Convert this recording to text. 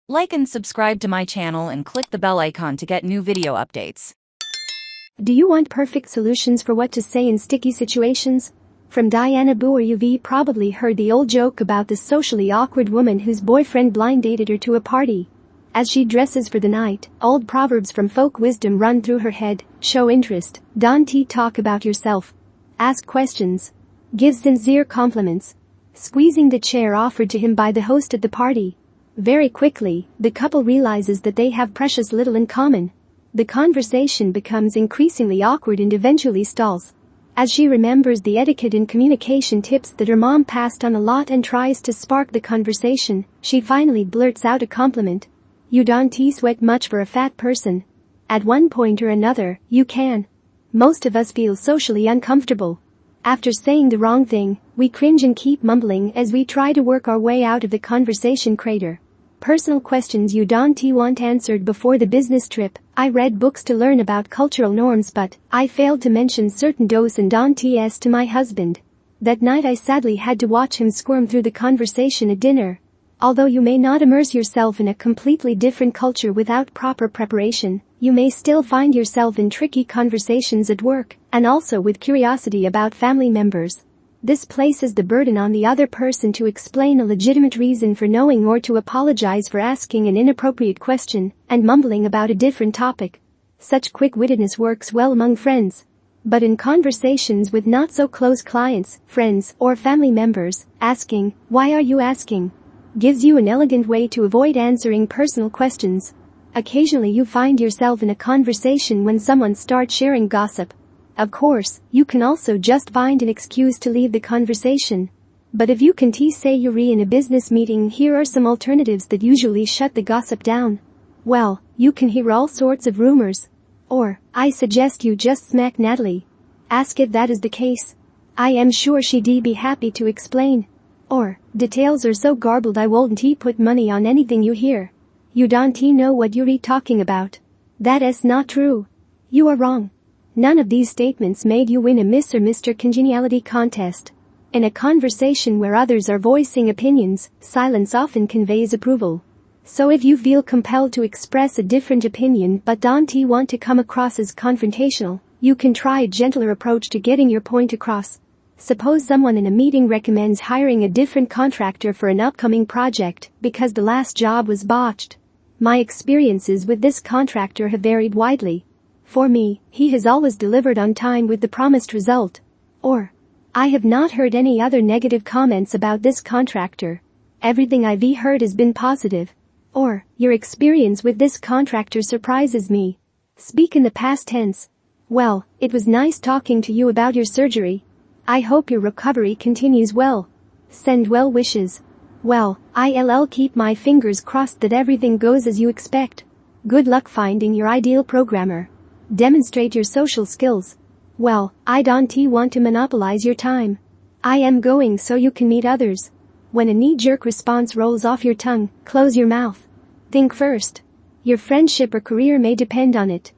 Like and subscribe to my channel and click the bell icon to get new video updates. Do you want perfect solutions for what to say in sticky situations? From Dianna Booher. You've probably heard the old joke about the socially awkward woman whose boyfriend blind dated her to a party. As she dresses for the night, old proverbs from folk wisdom run through her head: show interest, don't talk about yourself, ask questions, give sincere compliments. Squeezing the chair offered to him by the host at the party. Very quickly, the couple realizes that they have precious little in common. The conversation becomes increasingly awkward and eventually stalls. As she remembers the etiquette and communication tips that her mom passed on a lot and tries to spark the conversation, she finally blurts out a compliment. You don't sweat much for a fat person. At one point or another, you can. Most of us feel socially uncomfortable. After saying the wrong thing, we cringe and keep mumbling as we try to work our way out of the conversation crater. Personal questions you don't want answered before the business trip. I read books to learn about cultural norms, but I failed to mention certain do's and don'ts to my husband. That night I sadly had to watch him squirm through the conversation at dinner. Although you may not immerse yourself in a completely different culture without proper preparation, you may still find yourself in tricky conversations at work, and also with curiosity about family members. This places the burden on the other person to explain a legitimate reason for knowing or to apologize for asking an inappropriate question and mumbling about a different topic. Such quick-wittedness works well among friends. But in conversations with not-so-close clients, friends, or family members, asking, "Why are you asking?" gives you an elegant way to avoid answering personal questions. Occasionally you find yourself in a conversation when someone starts sharing gossip. Of course, you can also just find an excuse to leave the conversation. But if you can't say you're in a business meeting, here are some alternatives that usually shut the gossip down. Well, you can hear all sorts of rumors. Or, I suggest you just smack Natalie. Ask if that is the case. I am sure she'd be happy to explain. Or, details are so garbled I won't put money on anything you hear. You don't know what you're talking about. That is not true. You are wrong. None of these statements made you win a Miss or Mr. Congeniality contest. In a conversation where others are voicing opinions, silence often conveys approval. So if you feel compelled to express a different opinion but don't want to come across as confrontational, you can try a gentler approach to getting your point across. Suppose someone in a meeting recommends hiring a different contractor for an upcoming project because the last job was botched. My experiences with this contractor have varied widely. For me, he has always delivered on time with the promised result. Or, I have not heard any other negative comments about this contractor. Everything I've heard has been positive. Or, your experience with this contractor surprises me. Speak in the past tense. Well, it was nice talking to you about your surgery. I hope your recovery continues well. Send well wishes. Well, I'll keep my fingers crossed that everything goes as you expect. Good luck finding your ideal programmer. Demonstrate your social skills. Well, I don't want to monopolize your time. I am going so you can meet others. When a knee-jerk response rolls off your tongue, close your mouth. Think first. Your friendship or career may depend on it.